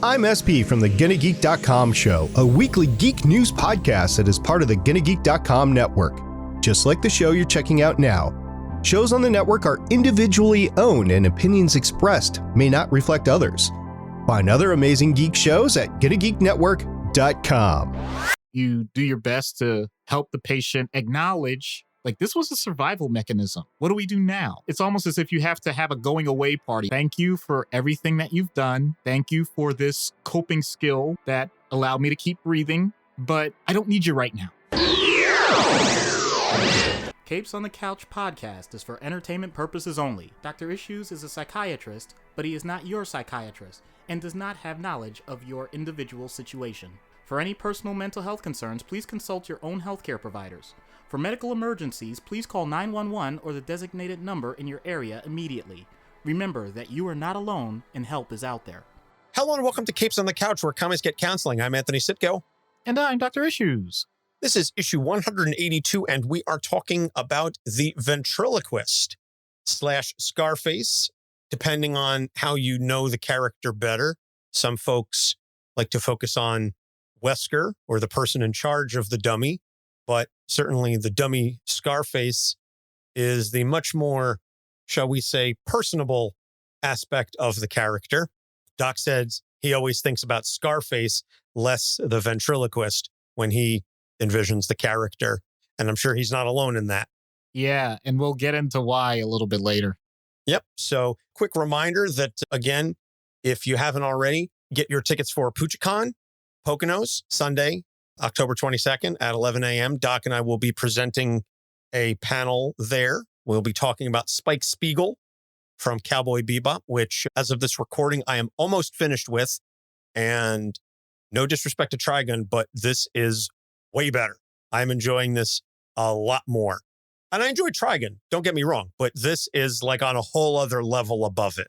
I'm SP from the GonnaGeek.com show, a weekly geek news podcast that is part of the GonnaGeek.com network. Just like the show you're checking out now, shows on the network are individually owned and opinions expressed may not reflect others. Find other amazing geek shows at GonnaGeekNetwork.com. You do your best to help the patient acknowledge, like, this was a survival mechanism. What do we do now? It's almost as if you have to have a going away party. Thank you for everything that you've done. Thank you for this coping skill that allowed me to keep breathing, but I don't need you right now. Capes on the Couch podcast is for entertainment purposes only. Dr. Issues is a psychiatrist, but he is not your psychiatrist and does not have knowledge of your individual situation. For any personal mental health concerns, please consult your own healthcare providers. For medical emergencies, please call 911 or the designated number in your area immediately. Remember that you are not alone and help is out there. Hello and welcome to Capes on the Couch, where comics get counseling. I'm Anthony Sitko. And I'm Dr. Issues. This is issue 182, and we are talking about the Ventriloquist / Scarface, depending on how you know the character better. Some folks like to focus on Wesker, or the person in charge of the dummy, but certainly the dummy Scarface is the much more, shall we say, personable aspect of the character. Doc says he always thinks about Scarface, less the ventriloquist, when he envisions the character, and I'm sure he's not alone in that. Yeah, and we'll get into why a little bit later. Yep. So quick reminder that, again, if you haven't already, get your tickets for PuchiCon, Poconos, Sunday, October 22nd at 11 a.m. Doc and I will be presenting a panel there. We'll be talking about Spike Spiegel from Cowboy Bebop, which, as of this recording, I am almost finished with. And no disrespect to Trigun, but this is way better. I'm enjoying this a lot more. And I enjoy Trigun, don't get me wrong, but this is like on a whole other level above it.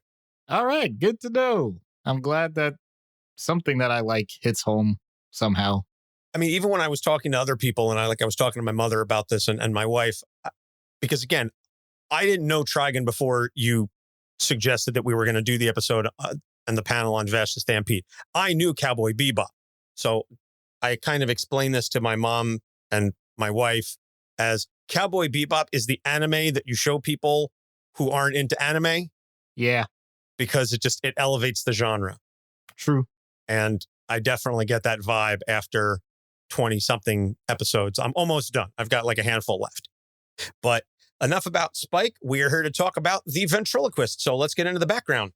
All right, good to know. I'm glad that something that I like hits home somehow. I mean, even when I was talking to other people, and I was talking to my mother about this and my wife, because again, I didn't know Trigun before you suggested that we were going to do the episode and the panel on Vash the Stampede. I knew Cowboy Bebop. So I kind of explained this to my mom and my wife as Cowboy Bebop is the anime that you show people who aren't into anime. Yeah. Because it elevates the genre. True. And I definitely get that vibe after 20-something episodes. I'm almost done. I've got like a handful left. But enough about Spike. We are here to talk about the Ventriloquist. So let's get into the background.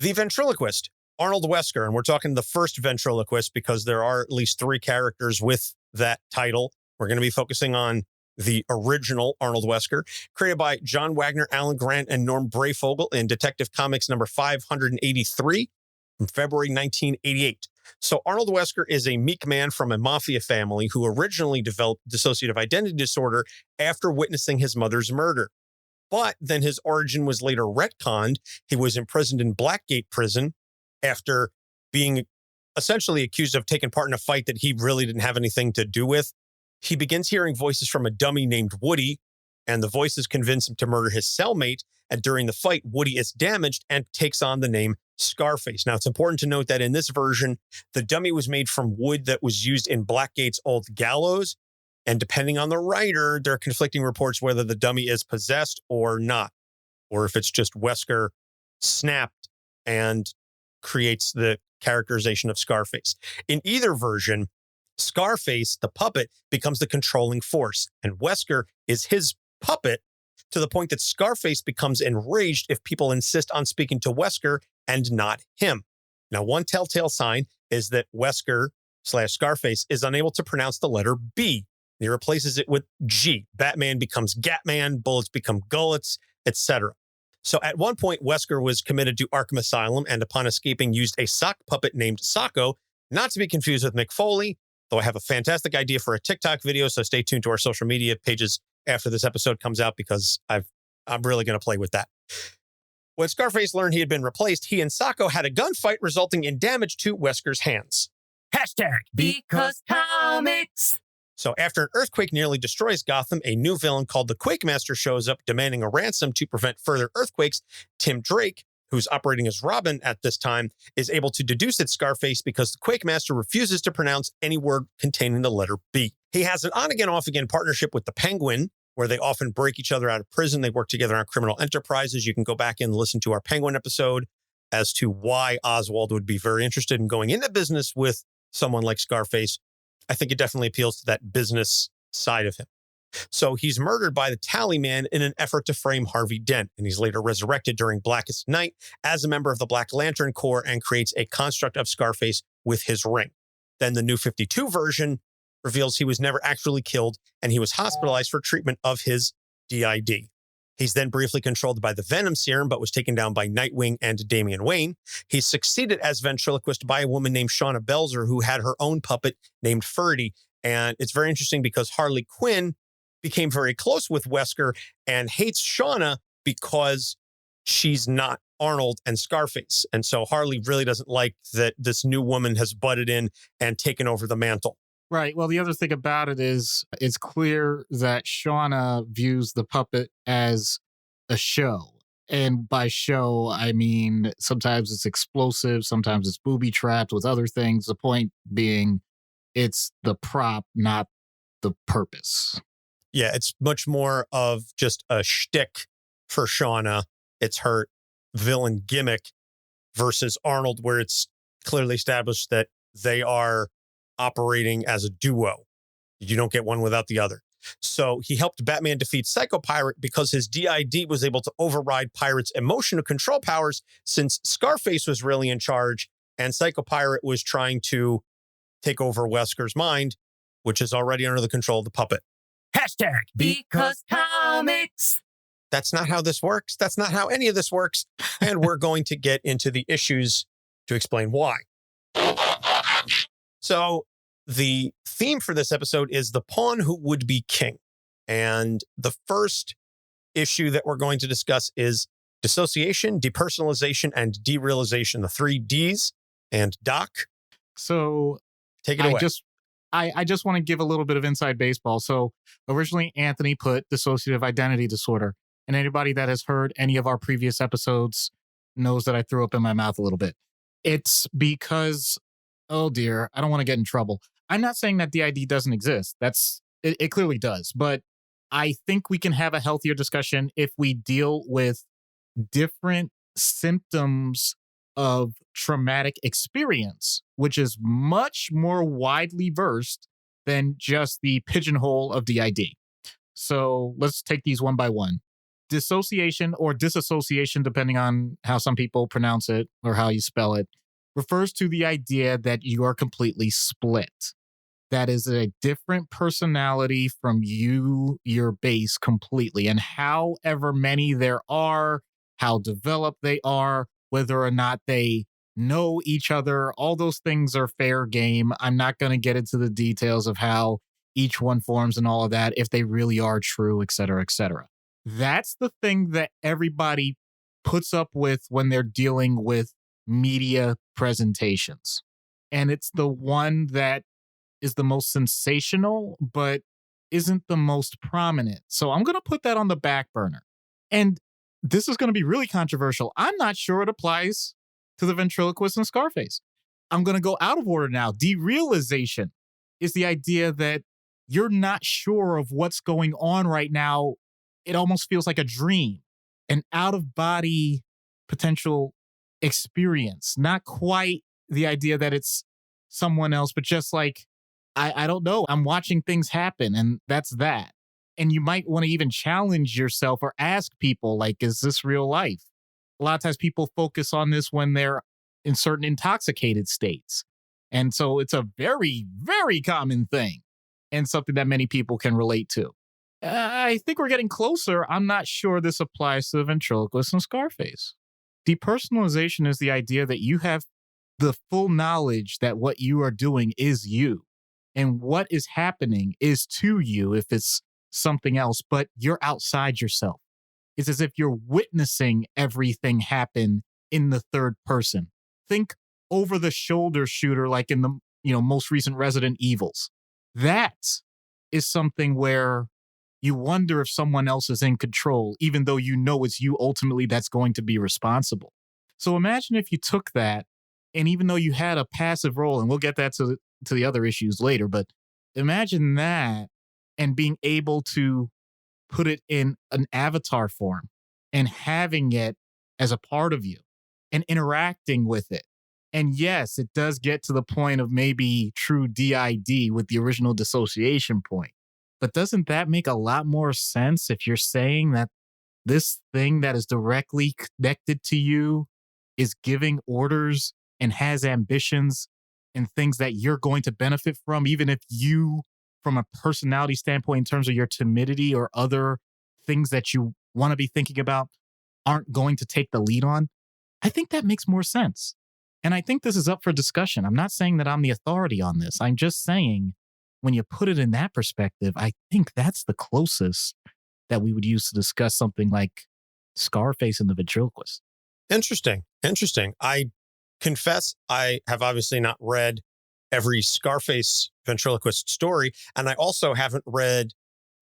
The Ventriloquist, Arnold Wesker, and we're talking the first Ventriloquist because there are at least 3 characters with that title. We're going to be focusing on the original Arnold Wesker, created by John Wagner, Alan Grant, and Norm Breyfogle in Detective Comics number 583 from February 1988. So Arnold Wesker is a meek man from a mafia family who originally developed dissociative identity disorder after witnessing his mother's murder. But then his origin was later retconned. He was imprisoned in Blackgate prison after being essentially accused of taking part in a fight that he really didn't have anything to do with. He begins hearing voices from a dummy named Woody, and the voices convince him to murder his cellmate. And during the fight, Woody is damaged and takes on the name Scarface. Now, it's important to note that in this version, the dummy was made from wood that was used in Blackgate's old gallows. And depending on the writer, there are conflicting reports whether the dummy is possessed or not, or if it's just Wesker snapped and creates the characterization of Scarface. In either version, Scarface, the puppet, becomes the controlling force, and Wesker is his puppet to the point that Scarface becomes enraged if people insist on speaking to Wesker and not him. Now, one telltale sign is that Wesker / Scarface is unable to pronounce the letter B. He replaces it with G. Batman becomes Gatman, bullets become gullets, etc. So at one point, Wesker was committed to Arkham Asylum and upon escaping used a sock puppet named Socko, not to be confused with Mick Foley, though I have a fantastic idea for a TikTok video, so stay tuned to our social media pages after this episode comes out because I'm really going to play with that. When Scarface learned he had been replaced, he and Socko had a gunfight resulting in damage to Wesker's hands. Because comics. So after an earthquake nearly destroys Gotham, a new villain called the Quake Master shows up demanding a ransom to prevent further earthquakes. Tim Drake, who's operating as Robin at this time, is able to deduce it's Scarface because the Quake Master refuses to pronounce any word containing the letter B. He has an on-again, off-again partnership with the Penguin, where they often break each other out of prison. They work together on criminal enterprises. You can go back and listen to our Penguin episode as to why Oswald would be very interested in going into business with someone like Scarface. I think it definitely appeals to that business side of him. So he's murdered by the Tally Man in an effort to frame Harvey Dent, and he's later resurrected during Blackest Night as a member of the Black Lantern Corps and creates a construct of Scarface with his ring. Then the New 52 version reveals he was never actually killed, and he was hospitalized for treatment of his DID. He's then briefly controlled by the Venom Serum, but was taken down by Nightwing and Damian Wayne. He's succeeded as ventriloquist by a woman named Shauna Belzer, who had her own puppet named Ferdy. And it's very interesting because Harley Quinn became very close with Wesker and hates Shauna because she's not Arnold and Scarface. And so Harley really doesn't like that this new woman has butted in and taken over the mantle. Right. Well, the other thing about it is it's clear that Shauna views the puppet as a show. And by show, I mean, sometimes it's explosive, sometimes it's booby trapped with other things. The point being, it's the prop, not the purpose. Yeah, it's much more of just a shtick for Shauna. It's her villain gimmick versus Arnold, where it's clearly established that they are operating as a duo. You don't get one without the other. So he helped Batman defeat Psycho Pirate because his DID was able to override Pirate's emotional control powers, since Scarface was really in charge and Psycho Pirate was trying to take over Wesker's mind, which is already under the control of the puppet. Hashtag because comics. That's not how this works. That's not how any of this works. And we're going to get into the issues to explain why. So the theme for this episode is the pawn who would be king. And the first issue that we're going to discuss is dissociation, depersonalization, and derealization, the 3 Ds. And Doc, So take it away. I just want to give a little bit of inside baseball. So originally Anthony put dissociative identity disorder, and anybody that has heard any of our previous episodes knows that I threw up in my mouth a little bit. It's because, oh dear, I don't want to get in trouble. I'm not saying that DID doesn't exist. It clearly does, but I think we can have a healthier discussion if we deal with different symptoms of traumatic experience, which is much more widely versed than just the pigeonhole of DID. So let's take these one by one. Dissociation or disassociation, depending on how some people pronounce it or how you spell it, refers to the idea that you are completely split. That is a different personality from you, your base completely. And however many there are, how developed they are, whether or not they know each other, all those things are fair game. I'm not going to get into the details of how each one forms and all of that, if they really are true, et cetera, et cetera. That's the thing that everybody puts up with when they're dealing with media presentations. And it's the one that is the most sensational, but isn't the most prominent. So I'm going to put that on the back burner. And this is going to be really controversial. I'm not sure it applies to the ventriloquist and Scarface. I'm going to go out of order now. Derealization is the idea that you're not sure of what's going on right now. It almost feels like a dream, an out-of-body potential experience. Not quite the idea that it's someone else, but just like, I don't know, I'm watching things happen, and that's that. And you might want to even challenge yourself or ask people, like, is this real life? A lot of times people focus on this when they're in certain intoxicated states. And so it's a very, very common thing and something that many people can relate to. I think we're getting closer. I'm not sure this applies to the ventriloquist and Scarface. Depersonalization is the idea that you have the full knowledge that what you are doing is you. And what is happening is to you if it's something else, but you're outside yourself. It's as if you're witnessing everything happen in the third person. Think over the shoulder shooter like in the most recent Resident Evils. That is something where you wonder if someone else is in control, even though you know it's you ultimately that's going to be responsible. So imagine if you took that, and even though you had a passive role, and we'll get that to the other issues later, but imagine that and being able to put it in an avatar form and having it as a part of you and interacting with it. And yes, it does get to the point of maybe true DID with the original dissociation point. But doesn't that make a lot more sense if you're saying that this thing that is directly connected to you is giving orders and has ambitions and things that you're going to benefit from, even if you, from a personality standpoint, in terms of your timidity or other things that you want to be thinking about, aren't going to take the lead on? I think that makes more sense. And I think this is up for discussion. I'm not saying that I'm the authority on this. I'm just saying when you put it in that perspective, I think that's the closest that we would use to discuss something like Scarface and the Ventriloquist. Interesting. I confess I have obviously not read every Scarface ventriloquist story, and I also haven't read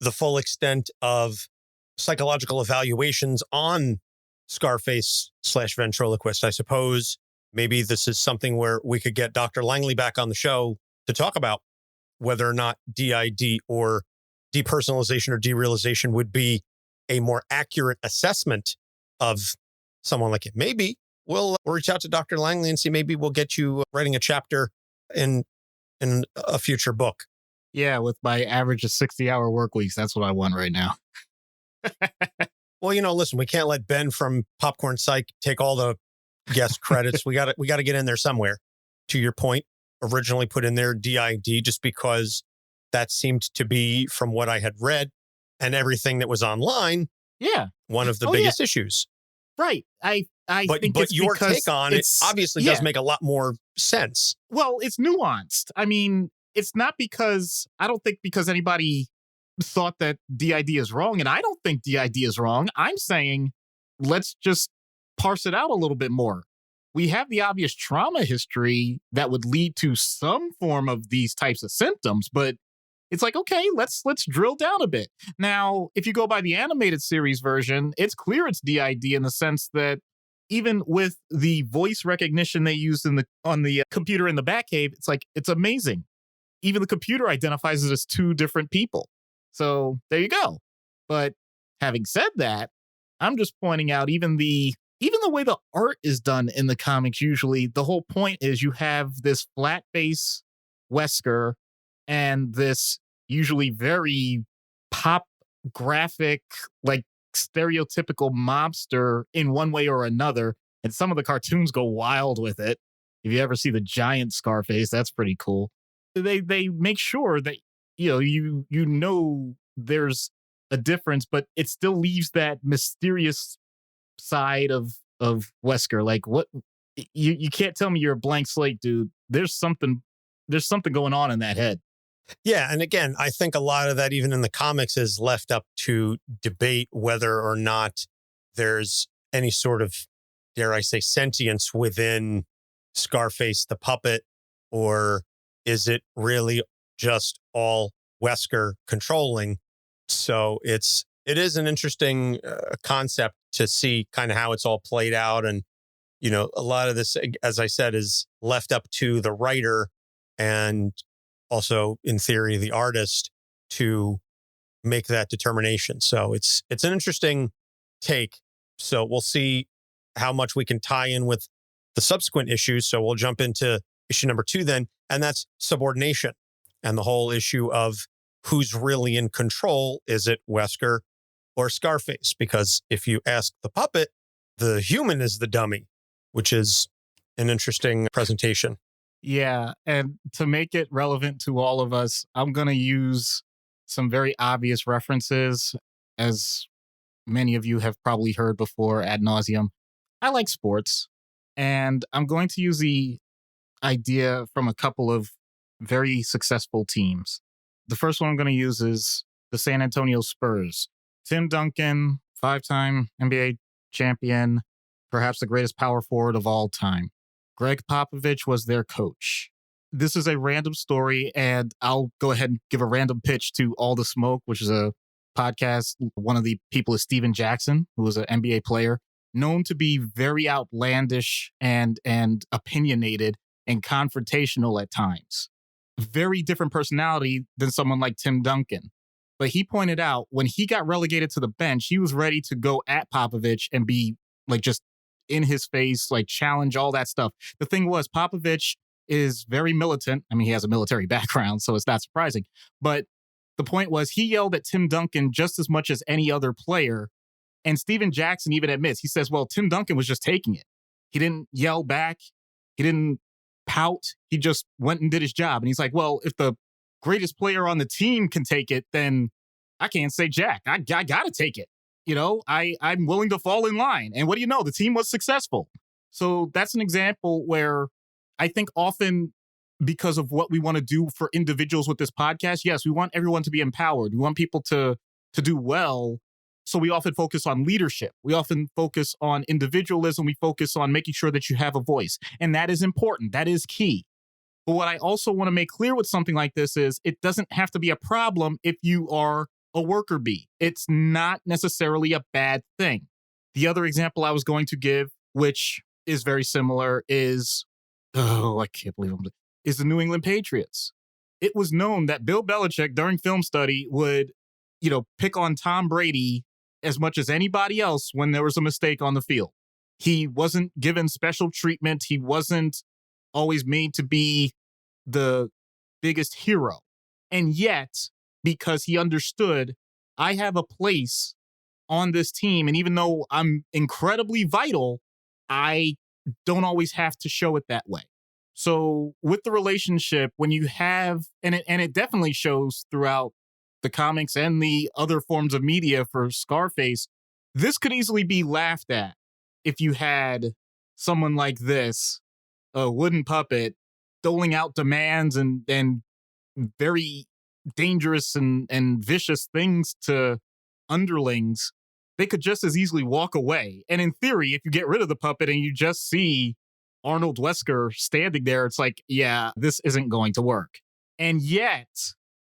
the full extent of psychological evaluations on Scarface/ventriloquist. I suppose maybe this is something where we could get Dr. Langley back on the show to talk about whether or not DID or depersonalization or derealization would be a more accurate assessment of someone like it. Maybe we'll reach out to Dr. Langley and see, maybe we'll get you writing a chapter in a future book. Yeah, with my average of 60-hour work weeks. That's what I want right now. Well, listen, we can't let Ben from Popcorn Psych take all the guest credits. We got to get in there somewhere. To your point, originally put in there DID just because that seemed to be, from what I had read and everything that was online, one of the biggest issues. Right. I think but it's your because take on it obviously does make a lot more sense. Well, it's nuanced. I mean, it's not because, I don't think because anybody thought that DID is wrong, and I don't think DID is wrong. I'm saying let's just parse it out a little bit more. We have the obvious trauma history that would lead to some form of these types of symptoms, but it's like, okay, let's drill down a bit. Now, if you go by the animated series version, it's clear it's DID in the sense that even with the voice recognition they used on the computer in the Batcave, it's amazing. Even the computer identifies it as two different people. So there you go. But having said that, I'm just pointing out even the way the art is done in the comics, usually the whole point is you have this flat face Wesker and this usually very pop graphic, like stereotypical mobster in one way or another. And some of the cartoons go wild with it. If you ever see the giant Scarface, that's pretty cool. They make sure that, you know there's a difference, but it still leaves that mysterious side of Wesker. Like, what you can't tell me you're a blank slate, dude. There's something going on in that head. Yeah. And again, I think a lot of that, even in the comics, is left up to debate whether or not there's any sort of, dare I say, sentience within Scarface the puppet, or is it really just all Wesker controlling? So it is an interesting concept to see kind of how it's all played out. And, a lot of this, as I said, is left up to the writer and also, in theory, the artist to make that determination. So it's an interesting take. So we'll see how much we can tie in with the subsequent issues. So we'll jump into issue number 2 then, and that's Subordination and the whole issue of who's really in control. Is it Wesker or Scarface? Because if you ask the puppet, the human is the dummy, which is an interesting presentation. Yeah, and to make it relevant to all of us, I'm going to use some very obvious references, as many of you have probably heard before ad nauseum. I like sports, and I'm going to use the idea from a couple of very successful teams. The first one I'm going to use is the San Antonio Spurs. Tim Duncan, 5-time NBA champion, perhaps the greatest power forward of all time. Greg Popovich was their coach. This is a random story, and I'll go ahead and give a random pitch to All the Smoke, which is a podcast. One of the people is Steven Jackson, who was an NBA player. known to be very outlandish and opinionated and confrontational at times. Very different personality than someone like Tim Duncan. But he pointed out when he got relegated to the bench, he was ready to go at Popovich and be like just in his face, like challenge all that stuff. The thing was, Popovich is very militant. I mean, he has a military background, so it's not surprising. But the point was, he yelled at Tim Duncan just as much as any other player. And Steven Jackson even admits, he says, well, Tim Duncan was just taking it. He didn't yell back. He didn't pout. He just went and did his job. And he's like, well, if the greatest player on the team can take it, then I can't say jack. I got to take it. You know, I'm willing to fall in line. And what do you know? The team was successful. So that's an example where I think often, because of what we want to do for individuals with this podcast, yes, we want everyone to be empowered. We want people to do well. So we often focus on leadership. We often focus on individualism. We focus on making sure that you have a voice. And that is important. That is key. But what I also want to make clear with something like this is it doesn't have to be a problem if you are a worker bee. It's not necessarily a bad thing. The other example I was going to give, which is very similar, is, I can't believe is the New England Patriots. It was known that Bill Belichick during film study would, pick on Tom Brady as much as anybody else when there was a mistake on the field. He wasn't given special treatment. He wasn't always made to be the biggest hero. And yet, because he understood, I have a place on this team. And even though I'm incredibly vital, I don't always have to show it that way. So with the relationship, when you have, and it definitely shows throughout the comics and the other forms of media for Scarface, this could easily be laughed at if you had someone like this, a wooden puppet, doling out demands and very dangerous and vicious things to underlings. They could just as easily walk away. And in theory, if you get rid of the puppet and you just see Arnold Wesker standing there, it's like, yeah, this isn't going to work. And yet,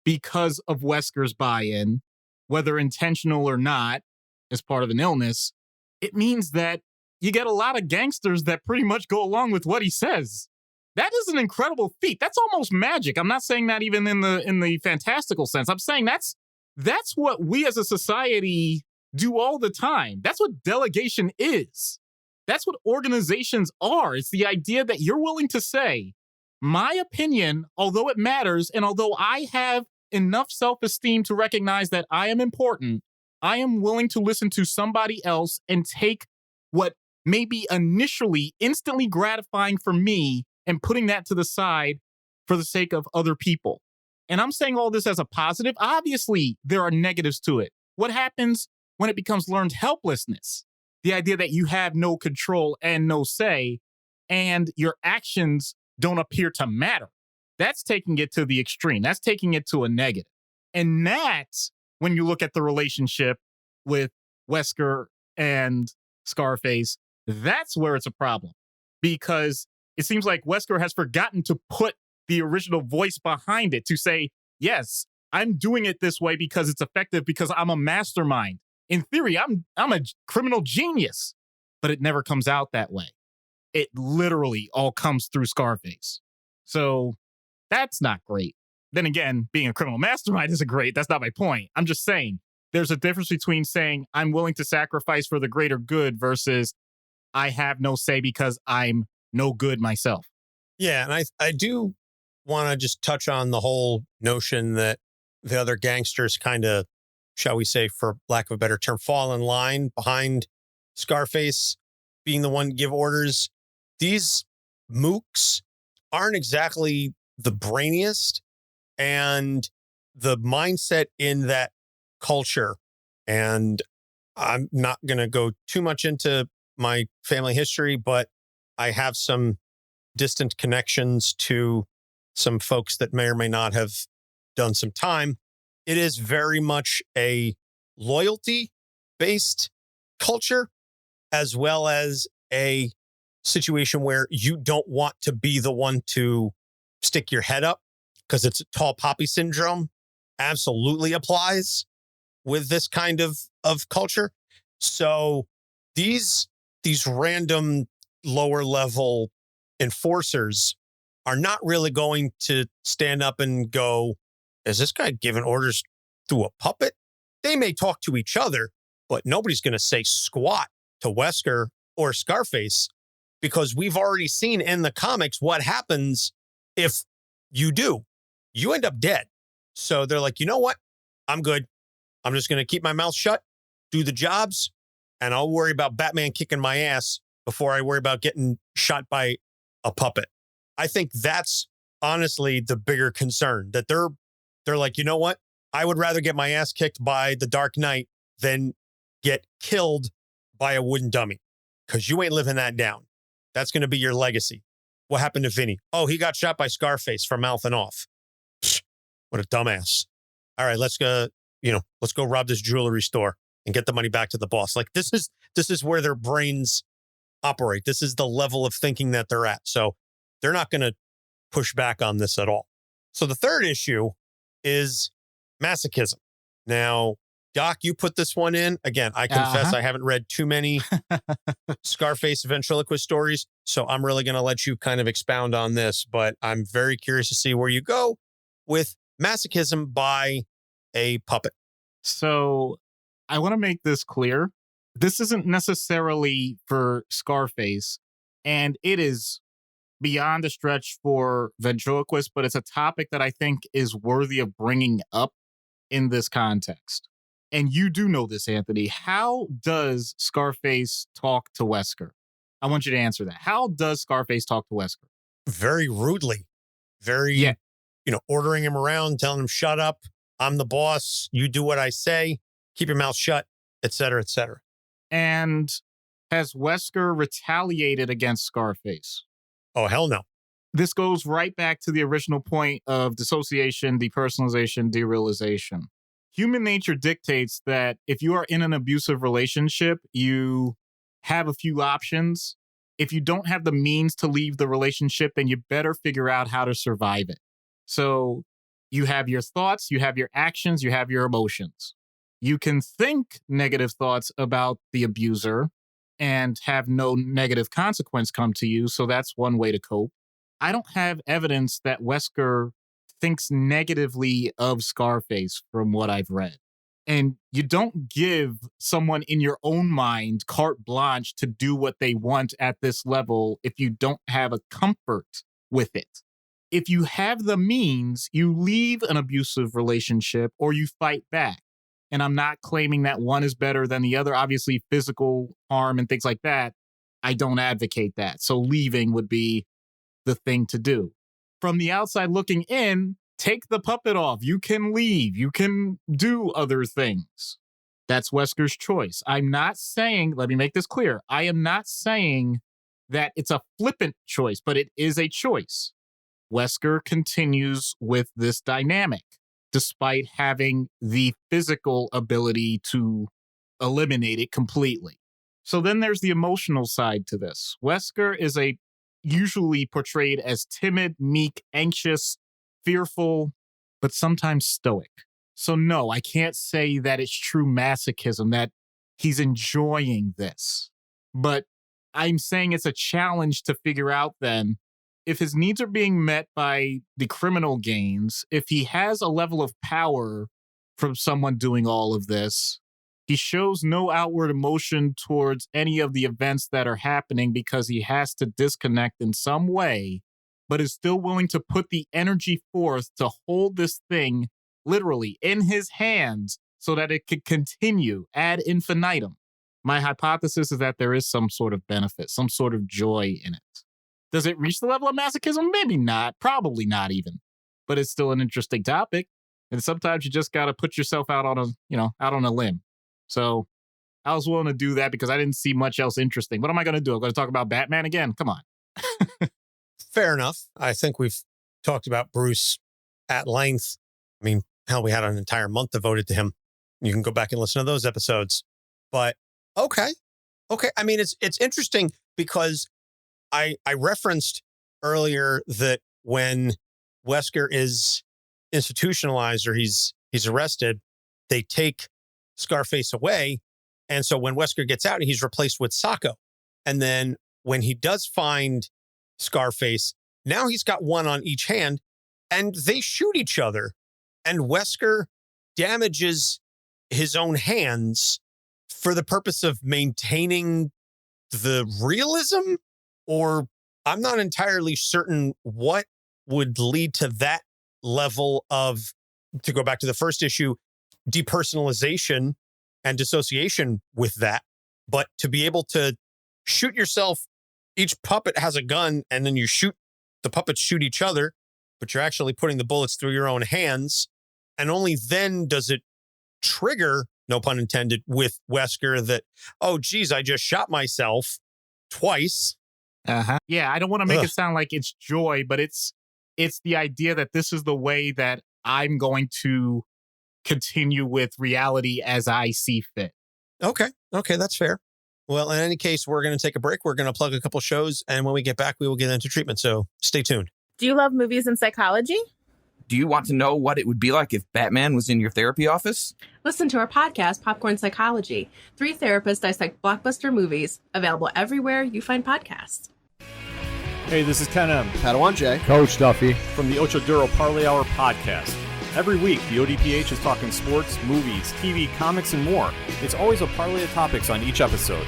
because of Wesker's buy-in, whether intentional or not, as part of an illness, it means that you get a lot of gangsters that pretty much go along with what he says. That is an incredible feat. That's almost magic. I'm not saying that even in the fantastical sense. I'm saying that's what we as a society do all the time. That's what delegation is. That's what organizations are. It's the idea that you're willing to say, my opinion, although it matters, and although I have enough self-esteem to recognize that I am important, I am willing to listen to somebody else and take what may be initially instantly gratifying for me and putting that to the side for the sake of other people. And I'm saying all this as a positive. Obviously, there are negatives to it. What happens when it becomes learned helplessness? The idea that you have no control and no say, and your actions don't appear to matter. That's taking it to the extreme. That's taking it to a negative. And that's when you look at the relationship with Wesker and Scarface, that's where it's a problem. Because it seems like Wesker has forgotten to put the original voice behind it to say, yes, I'm doing it this way because it's effective, because I'm a mastermind. In theory, I'm a criminal genius, but it never comes out that way. It literally all comes through Scarface. So that's not great. Then again, being a criminal mastermind isn't great. That's not my point. I'm just saying there's a difference between saying I'm willing to sacrifice for the greater good versus I have no say because I'm no good myself. Yeah, and I do want to just touch on the whole notion that the other gangsters kind of, shall we say, for lack of a better term, fall in line behind Scarface being the one to give orders. These mooks aren't exactly the brainiest, and the mindset in that culture, and I'm not going to go too much into my family history, but I have some distant connections to some folks that may or may not have done some time. It is very much a loyalty-based culture, as well as a situation where you don't want to be the one to stick your head up because it's tall poppy syndrome. Absolutely applies with this kind of culture. So these these random lower level enforcers are not really going to stand up and go, is this guy giving orders through a puppet? They may talk to each other, but nobody's going to say squat to Wesker or Scarface, because we've already seen in the comics what happens if you do. You end up dead. So they're like, you know what? I'm good. I'm just going to keep my mouth shut, do the jobs, and I'll worry about Batman kicking my ass before I worry about getting shot by a puppet. I think that's honestly the bigger concern, that they're like, you know what? I would rather get my ass kicked by the Dark Knight than get killed by a wooden dummy, because you ain't living that down. That's going to be your legacy. What happened to Vinny? Oh, he got shot by Scarface for mouthing off. Psh, what a dumbass. All right, let's go rob this jewelry store and get the money back to the boss. Like, this is where their brains operate. This is the level of thinking that they're at. So they're not going to push back on this at all. So the third issue is masochism. Now, Doc, you put this one in. Again, I confess I haven't read too many Scarface ventriloquist stories, so I'm really going to let you kind of expound on this, but I'm very curious to see where you go with masochism by a puppet. So I want to make this clear. This isn't necessarily for Scarface, and it is beyond a stretch for ventriloquist, but it's a topic that I think is worthy of bringing up in this context. And you do know this, Anthony. How does Scarface talk to Wesker? I want you to answer that. How does Scarface talk to Wesker? Very rudely. Very, ordering him around, telling him, shut up. I'm the boss. You do what I say. Keep your mouth shut, et cetera, et cetera. And has Wesker retaliated against Scarface? Oh, hell no. This goes right back to the original point of dissociation, depersonalization, derealization. Human nature dictates that if you are in an abusive relationship, you have a few options. If you don't have the means to leave the relationship, then you better figure out how to survive it. So you have your thoughts, you have your actions, you have your emotions. You can think negative thoughts about the abuser and have no negative consequence come to you. So that's one way to cope. I don't have evidence that Wesker thinks negatively of Scarface from what I've read. And you don't give someone in your own mind carte blanche to do what they want at this level if you don't have a comfort with it. If you have the means, you leave an abusive relationship or you fight back. And I'm not claiming that one is better than the other. Obviously, physical harm and things like that, I don't advocate that. So leaving would be the thing to do. From the outside looking in, take the puppet off. You can leave. You can do other things. That's Wesker's choice. I'm not saying, let me make this clear. I am not saying that it's a flippant choice, but it is a choice. Wesker continues with this dynamic, despite having the physical ability to eliminate it completely. So then there's the emotional side to this. Wesker is usually portrayed as timid, meek, anxious, fearful, but sometimes stoic. So no, I can't say that it's true masochism, that he's enjoying this. But I'm saying it's a challenge to figure out then, if his needs are being met by the criminal gains, if he has a level of power from someone doing all of this, he shows no outward emotion towards any of the events that are happening because he has to disconnect in some way, but is still willing to put the energy forth to hold this thing literally in his hands so that it could continue ad infinitum. My hypothesis is that there is some sort of benefit, some sort of joy in it. Does it reach the level of masochism? Maybe not, probably not even, but it's still an interesting topic. And sometimes you just got to put yourself out on a limb. So I was willing to do that because I didn't see much else interesting. What am I going to do? I'm going to talk about Batman again? Come on. Fair enough. I think we've talked about Bruce at length. I mean, hell, we had an entire month devoted to him. You can go back and listen to those episodes. But okay. I mean, it's interesting because I referenced earlier that when Wesker is institutionalized or he's arrested, they take Scarface away. And so when Wesker gets out, he's replaced with Sacco. And then when he does find Scarface, now he's got one on each hand and they shoot each other. And Wesker damages his own hands for the purpose of maintaining the realism, or I'm not entirely certain what would lead to that level of, to go back to the first issue, depersonalization and dissociation with that. But to be able to shoot yourself, each puppet has a gun, and then the puppets shoot each other, but you're actually putting the bullets through your own hands. And only then does it trigger, no pun intended, with Wesker that, oh, geez, I just shot myself twice. Yeah, I don't want to make it sound like it's joy, but it's the idea that this is the way that I'm going to continue with reality as I see fit. Okay, that's fair. Well, in any case, we're going to take a break. We're going to plug a couple shows, and when we get back, we will get into treatment. So stay tuned. Do you love movies and psychology? Do you want to know what it would be like if Batman was in your therapy office? Listen to our podcast, Popcorn Psychology. 3 therapists dissect blockbuster movies, available everywhere you find podcasts. Hey, this is Ken M. Padawan J. Coach Duffy. From the Ocho Duro Parlay Hour podcast. Every week, the ODPH is talking sports, movies, TV, comics, and more. It's always a parlay of topics on each episode.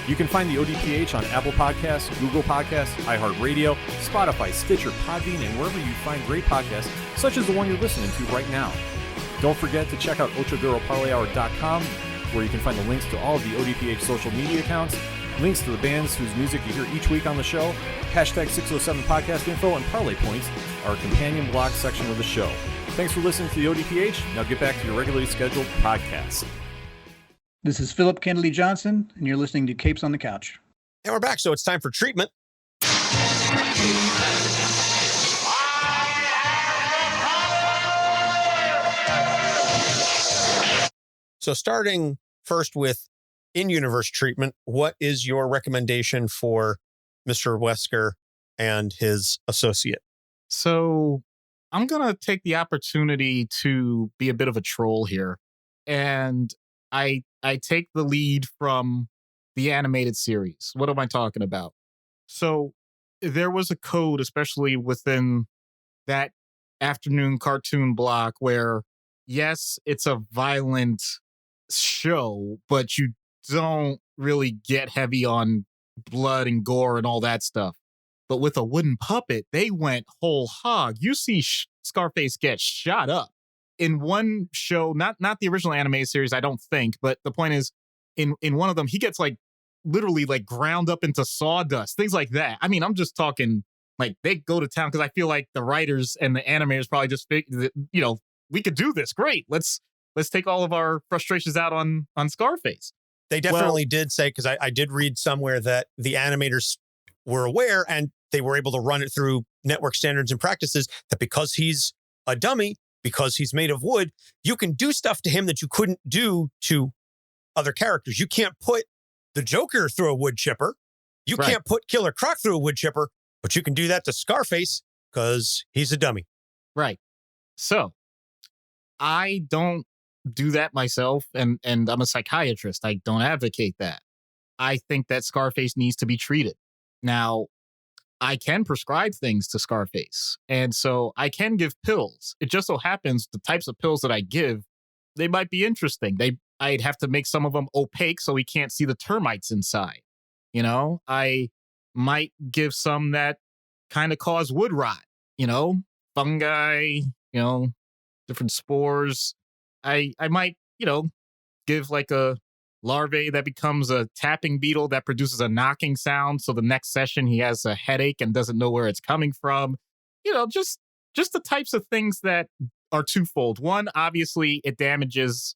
You can find the ODPH on Apple Podcasts, Google Podcasts, iHeartRadio, Spotify, Stitcher, Podbean, and wherever you find great podcasts, such as the one you're listening to right now. Don't forget to check out OchoDuroParlayHour.com, where you can find the links to all of the ODPH social media accounts, links to the bands whose music you hear each week on the show, hashtag 607 podcast info, and parlay points, our companion blog section of the show. Thanks for listening to the ODPH. Now get back to your regularly scheduled podcast. This is Philip Kennedy Johnson, and you're listening to Capes on the Couch. And we're back, so it's time for treatment. So starting first with in-universe treatment, what is your recommendation for Mr. Wesker and his associate? So I'm going to take the opportunity to be a bit of a troll here. And I take the lead from the animated series. What am I talking about? So there was a code, especially within that afternoon cartoon block, where, yes, it's a violent show, but you don't really get heavy on blood and gore and all that stuff. But with a wooden puppet, they went whole hog. You see Scarface get shot up. In one show, not the original animated series, I don't think, but the point is, in one of them, he gets literally ground up into sawdust, things like that. I mean, I'm just talking they go to town, because I feel like the writers and the animators probably just figured that, we could do this. Great. Let's take all of our frustrations out on Scarface. They definitely did say, because I did read somewhere that the animators were aware and they were able to run it through network standards and practices, that because he's a dummy, because he's made of wood, you can do stuff to him that you couldn't do to other characters. You can't put the Joker through a wood chipper. You can't put Killer Croc through a wood chipper, but you can do that to Scarface because he's a dummy. Right. So I don't do that myself, and I'm a psychiatrist. I don't advocate that. I think that Scarface needs to be treated. Now, I can prescribe things to Scarface, and so I can give pills. It just so happens the types of pills that I give, they might be interesting. I'd have to make some of them opaque so he can't see the termites inside. I might give some that kind of cause wood rot, fungi, different spores. I might, give a larvae that becomes a tapping beetle that produces a knocking sound. So the next session he has a headache and doesn't know where it's coming from. Just the types of things that are twofold. One, obviously it damages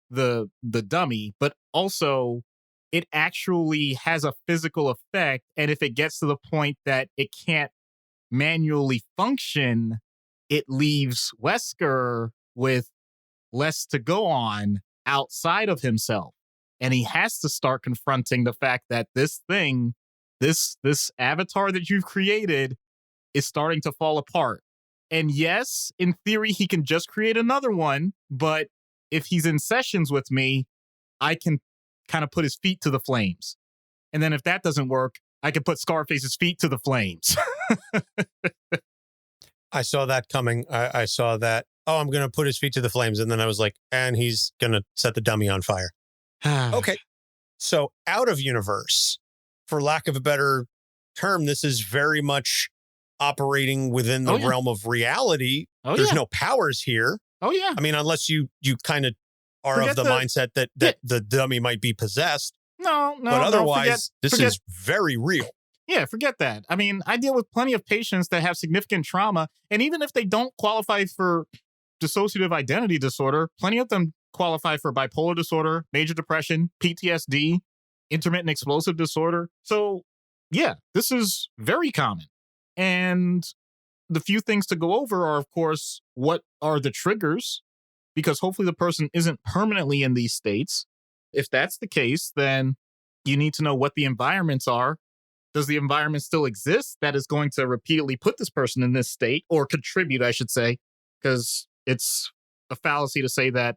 the dummy, but also it actually has a physical effect. And if it gets to the point that it can't manually function, it leaves Wesker with less to go on outside of himself. And he has to start confronting the fact that this thing, this avatar that you've created is starting to fall apart. And yes, in theory, he can just create another one. But if he's in sessions with me, I can kind of put his feet to the flames. And then if that doesn't work, I could put Scarface's feet to the flames. I saw that coming. I saw that. Oh, I'm going to put his feet to the flames. And then I was like, and he's going to set the dummy on fire. Okay. So out of universe, for lack of a better term, this is very much operating within the realm of reality. There's no powers here. Oh, yeah. I mean, unless you kind of are of the mindset that the dummy might be possessed. No. But otherwise, this is very real. Yeah, forget that. I mean, I deal with plenty of patients that have significant trauma. And even if they don't qualify for dissociative identity disorder, plenty of them qualify for bipolar disorder, major depression, PTSD, intermittent explosive disorder. So, yeah, this is very common. And the few things to go over are, of course, what are the triggers? Because hopefully the person isn't permanently in these states. If that's the case, then you need to know what the environments are. Does the environment still exist that is going to repeatedly put this person in this state, or contribute, I should say, because it's a fallacy to say that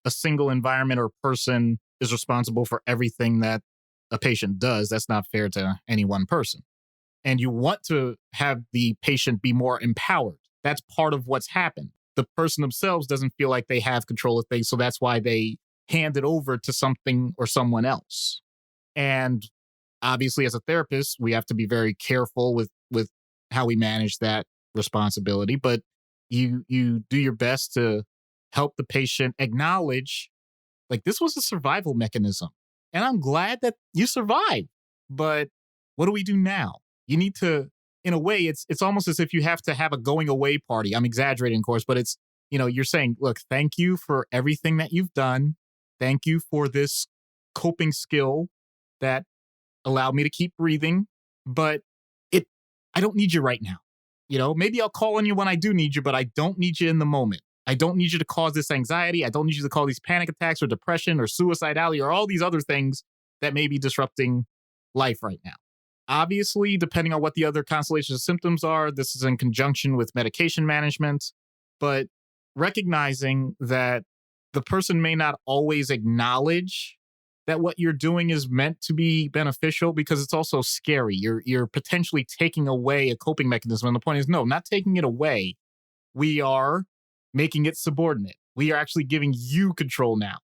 a single environment or person is responsible for everything that a patient does. That's not fair to any one person. And you want to have the patient be more empowered. That's part of what's happened. The person themselves doesn't feel like they have control of things, so that's why they hand it over to something or someone else. And obviously, as a therapist, we have to be very careful with how we manage that responsibility. But you do your best to help the patient acknowledge, like, this was a survival mechanism. And I'm glad that you survived. But what do we do now? You need to, in a way, it's almost as if you have to have a going away party. I'm exaggerating, of course, but it's, you're saying, look, thank you for everything that you've done. Thank you for this coping skill that allowed me to keep breathing, but I don't need you right now. Maybe I'll call on you when I do need you, but I don't need you in the moment. I don't need you to cause this anxiety. I don't need you to cause these panic attacks or depression or suicidality or all these other things that may be disrupting life right now. Obviously, depending on what the other constellations of symptoms are, this is in conjunction with medication management, but recognizing that the person may not always acknowledge that what you're doing is meant to be beneficial, because it's also scary. You're potentially taking away a coping mechanism. And the point is, no, not taking it away. We are making it subordinate. We are actually giving you control now.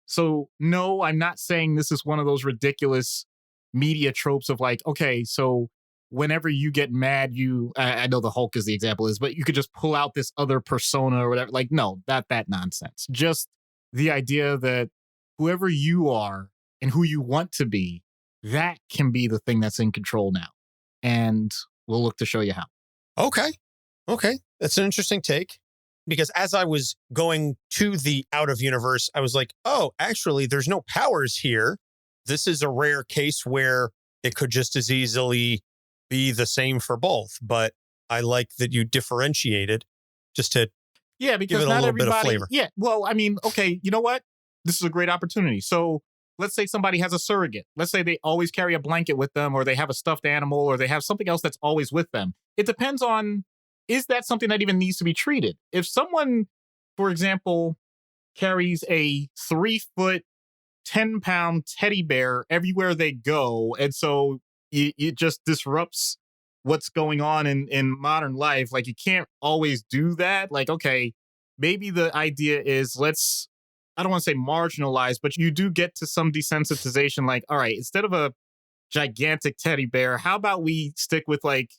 So no, I'm not saying this is one of those ridiculous media tropes of like, okay, so whenever you get mad, I know the Hulk is the example but you could just pull out this other persona or whatever. Like, no, that nonsense. Just the idea that whoever you are and who you want to be, that can be the thing that's in control now. And we'll look to show you how. Okay. That's an interesting take. Because as I was going to the out of universe, I was like, oh, actually, there's no powers here. This is a rare case where it could just as easily be the same for both. But I like that you differentiated just to because give it a not little everybody, bit of flavor. Yeah, well, I mean, okay, you know what? This is a great opportunity. So let's say somebody has a surrogate. Let's say they always carry a blanket with them, or they have a stuffed animal, or they have something else that's always with them. It depends on, is that something that even needs to be treated? If someone, for example, carries a 3-foot, 10-pound teddy bear everywhere they go, and so it just disrupts what's going on in modern life, like, you can't always do that. Like, okay, maybe the idea is I don't want to say marginalize, but you do get to some desensitization. Like, all right, instead of a gigantic teddy bear, how about we stick with like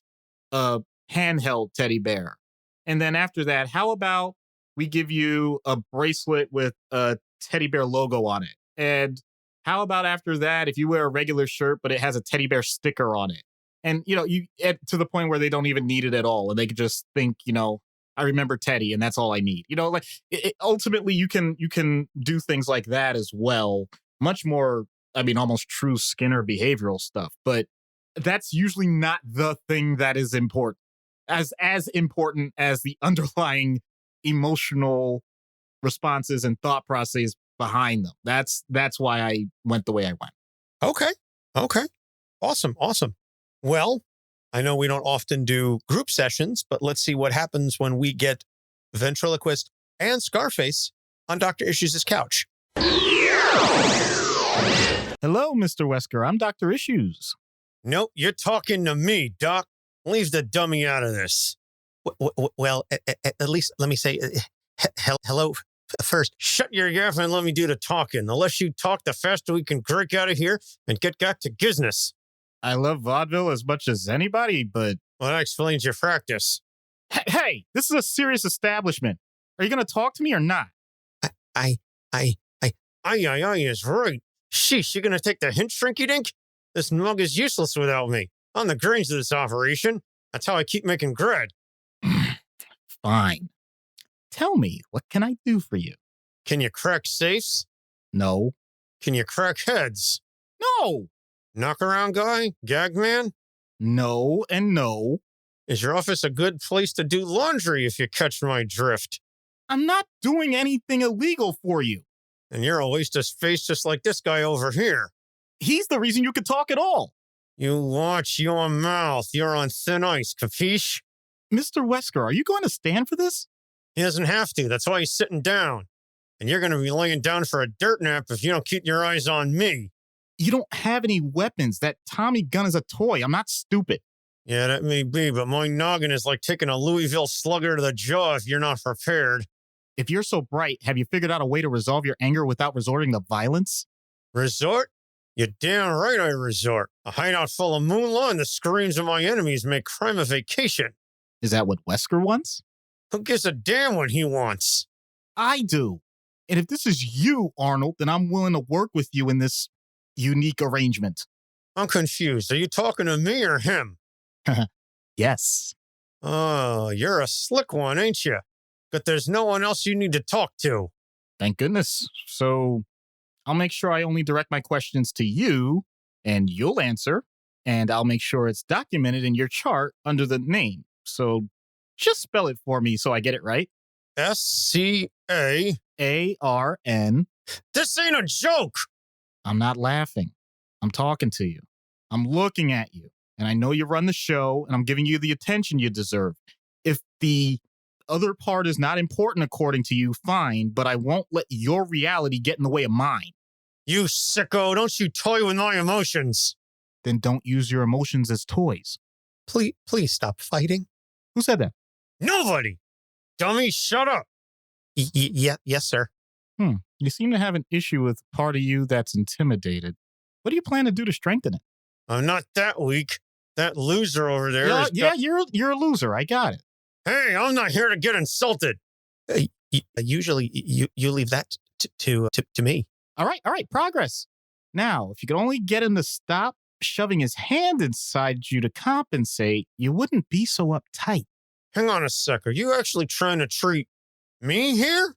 a handheld teddy bear? And then after that, how about we give you a bracelet with a teddy bear logo on it? And how about after that, if you wear a regular shirt, but it has a teddy bear sticker on it? And, you get to the point where they don't even need it at all. And they could just think, I remember Teddy and that's all I need. Ultimately you can do things like that as well. Much more, almost true Skinner behavioral stuff. But that's usually not the thing that is important. As important as the underlying emotional responses and thought processes behind them. That's why I went the way I went. Okay. Awesome. Well, I know we don't often do group sessions, but let's see what happens when we get Ventriloquist and Scarface on Dr. Issues' couch. Hello, Mr. Wesker. I'm Dr. Issues. Nope, you're talking to me, Doc. Leave the dummy out of this. Well, at least let me say hello first. Shut your yaff and let me do the talking. The less you talk, the faster we can break out of here and get back to business. I love vaudeville as much as anybody, but... Well, that explains your practice. Hey, this is a serious establishment. Are you going to talk to me or not? Aye is right. Sheesh, you going to take the hint, Shrinky Dink? This mug is useless without me. On the grains of this operation. That's how I keep making bread. Fine. Tell me, what can I do for you? Can you crack safes? No. Can you crack heads? No. Knock around guy? Gag man? No and no. Is your office a good place to do laundry if you catch my drift? I'm not doing anything illegal for you. And you're a waste of space just like this guy over here. He's the reason you could talk at all. You watch your mouth. You're on thin ice, capiche? Mr. Wesker, are you going to stand for this? He doesn't have to. That's why he's sitting down. And you're going to be laying down for a dirt nap if you don't keep your eyes on me. You don't have any weapons. That Tommy gun is a toy. I'm not stupid. Yeah, that may be, but my noggin is like taking a Louisville slugger to the jaw if you're not prepared. If you're so bright, have you figured out a way to resolve your anger without resorting to violence? Resort? You're damn right I resort. A hideout full of moonlaw and the screams of my enemies make crime a vacation. Is that what Wesker wants? Who gives a damn what he wants? I do. And if this is you, Arnold, then I'm willing to work with you in this unique arrangement. I'm confused. Are you talking to me or him? Yes. Oh, you're a slick one, ain't you? But there's no one else you need to talk to. Thank goodness. So I'll make sure I only direct my questions to you, and you'll answer, and I'll make sure it's documented in your chart under the name. So just spell it for me so I get it right. S-C-A-A-R-N. This ain't a joke. I'm not laughing. I'm talking to you. I'm looking at you. And I know you run the show, and I'm giving you the attention you deserve. If the other part is not important according to you, fine, but I won't let your reality get in the way of mine. You sicko, don't you toy with my emotions. Then don't use your emotions as toys. Please stop fighting. Who said that? Nobody. Dummy, shut up. Yes, sir. You seem to have an issue with part of you that's intimidated. What do you plan to do to strengthen it? I'm not that weak. That loser over there you're a loser. I got it. Hey, I'm not here to get insulted. Usually, you leave that to me. All right. Progress. Now, if you could only get him to stop shoving his hand inside you to compensate, you wouldn't be so uptight. Hang on a sec. Are you actually trying to treat me here?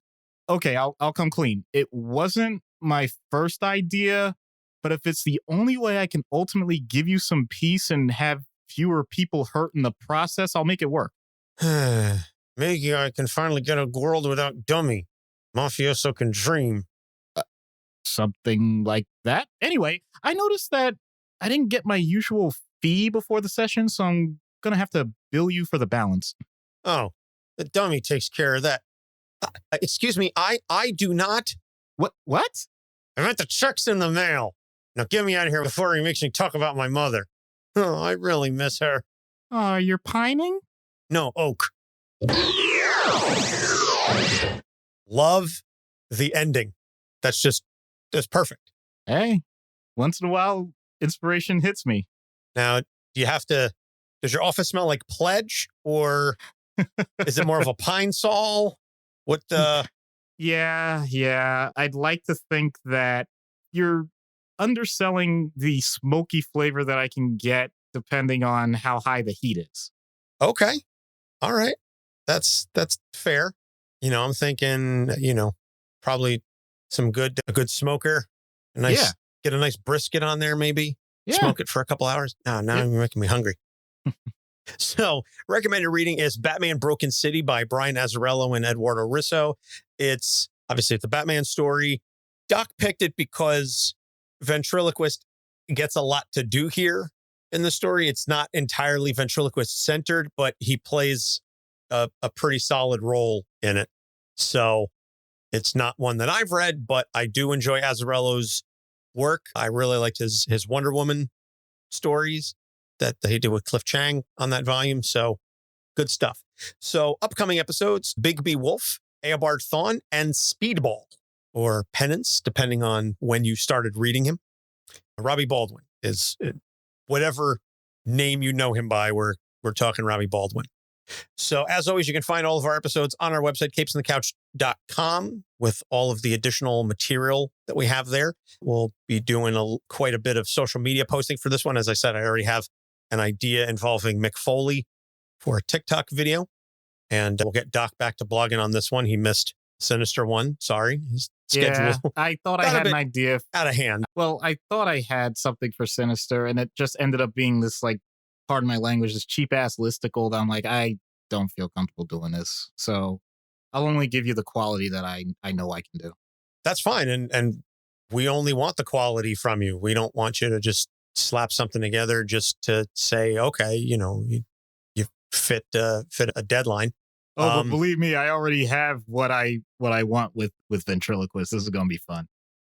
Okay, I'll come clean. It wasn't my first idea, but if it's the only way I can ultimately give you some peace and have fewer people hurt in the process, I'll make it work. Maybe I can finally get a world without dummy. Mafioso can dream. Something like that. Anyway, I noticed that I didn't get my usual fee before the session, so I'm going to have to bill you for the balance. Oh, the dummy takes care of that. Excuse me, I do not. What? I meant the check's in the mail. Now get me out of here before he makes me talk about my mother. Oh, I really miss her. You're pining? No, Oak. Love the ending. That's perfect. Hey, once in a while, inspiration hits me. Now, does your office smell like Pledge, or is it more of a Pine Sol? What the? Yeah. I'd like to think that you're underselling the smoky flavor that I can get depending on how high the heat is. Okay. All right. That's fair. I'm thinking, probably a good smoker. Get a nice brisket on there, maybe. Yeah. Smoke it for a couple hours. Now you're making me hungry. So, recommended reading is Batman Broken City by Brian Azzarello and Eduardo Risso. It's a Batman story. Doc picked it because Ventriloquist gets a lot to do here in the story. It's not entirely Ventriloquist centered, but he plays a pretty solid role in it. So it's not one that I've read, but I do enjoy Azzarello's work. I really liked his Wonder Woman stories that he did with Cliff Chang on that volume. So good stuff. So upcoming episodes, Big B Wolf, Eobard Thawne, and Speedball, or Penance, depending on when you started reading him. Robbie Baldwin is whatever name you know him by. We're talking Robbie Baldwin. So as always, you can find all of our episodes on our website, capesonthecouch.com, with all of the additional material that we have there. We'll be doing quite a bit of social media posting for this one. As I said, I already have an idea involving Mick Foley for a TikTok video, and we'll get Doc back to blogging on this one. He missed Sinister One. Sorry. His schedule. Yeah, I thought I had an idea. Out of hand. Well, I thought I had something for Sinister, and it just ended up being this, like, pardon my language, this cheap-ass listicle that I'm like, I don't feel comfortable doing this. So I'll only give you the quality that I know I can do. That's fine. And we only want the quality from you. We don't want you to just slap something together just to say, okay, you fit a deadline. Oh, but believe me, I already have what I want with Ventriloquist. This is going to be fun.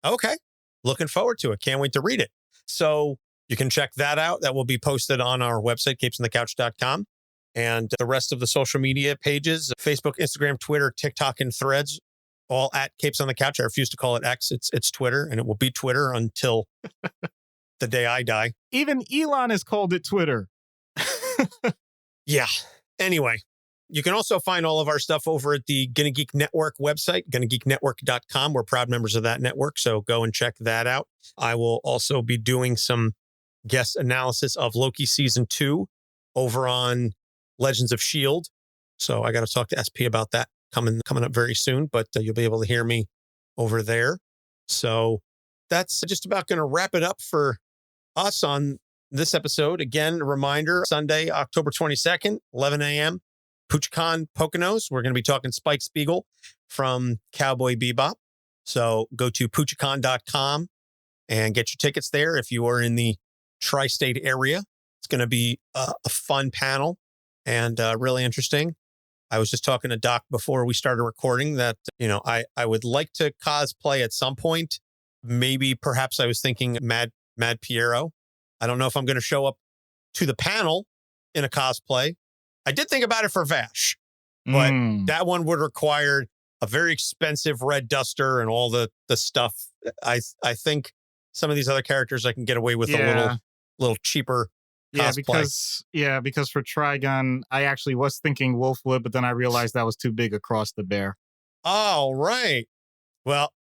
Okay. Looking forward to it. Can't wait to read it. So you can check that out. That will be posted on our website, capesonthecouch.com. And the rest of the social media pages, Facebook, Instagram, Twitter, TikTok, and Threads, all at Capes on the Couch. I refuse to call it X. It's Twitter, and it will be Twitter until the day I die. Even Elon has called it Twitter. Yeah. Anyway, you can also find all of our stuff over at the Gonna Geek Network website, GonnaGeekNetwork.com. We're proud members of that network, so go and check that out. I will also be doing some guest analysis of Loki Season 2 over on Legends of S.H.I.E.L.D. So I got to talk to SP about that coming up very soon, but you'll be able to hear me over there. So that's just about going to wrap it up for us on this episode. Again, a reminder, Sunday, October 22nd, 11 a.m., PuchiCon Poconos. We're going to be talking Spike Spiegel from Cowboy Bebop. So go to PuchiCon.com and get your tickets there if you are in the tri-state area. It's going to be a fun panel and really interesting. I was just talking to Doc before we started recording that, I would like to cosplay at some point. Maybe perhaps I was thinking Mad Piero. I don't know if I'm going to show up to the panel in a cosplay. I did think about it for Vash, but that one would require a very expensive red duster and all the stuff. I think some of these other characters I can get away with a little cheaper cosplay. Because for Trigon, I actually was thinking Wolfwood, but then I realized that was too big across the bear. Oh, right. Well,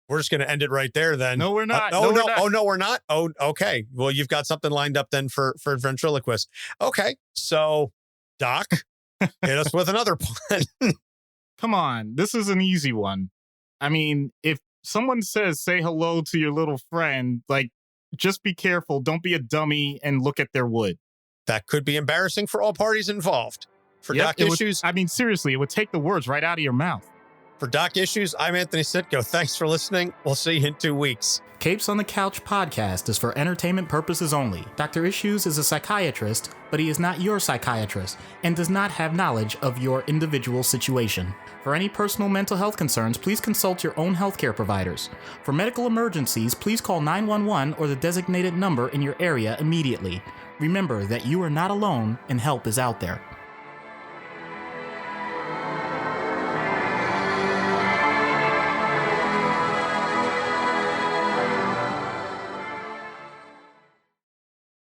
we're just going to end it right there then. No, we're not. Oh, no, we're not. Oh, okay. Well, you've got something lined up then for Ventriloquist. Okay. So, Doc, hit us with another pun. Come on. This is an easy one. I mean, if someone says, say hello to your little friend, like, just be careful. Don't be a dummy and look at their wood. That could be embarrassing for all parties involved. For Doc Issues. Seriously, it would take the words right out of your mouth. For Doc Issues, I'm Anthony Sitko. Thanks for listening. We'll see you in 2 weeks. Capes on the Couch podcast is for entertainment purposes only. Dr. Issues is a psychiatrist, but he is not your psychiatrist and does not have knowledge of your individual situation. For any personal mental health concerns, please consult your own healthcare providers. For medical emergencies, please call 911 or the designated number in your area immediately. Remember that you are not alone and help is out there.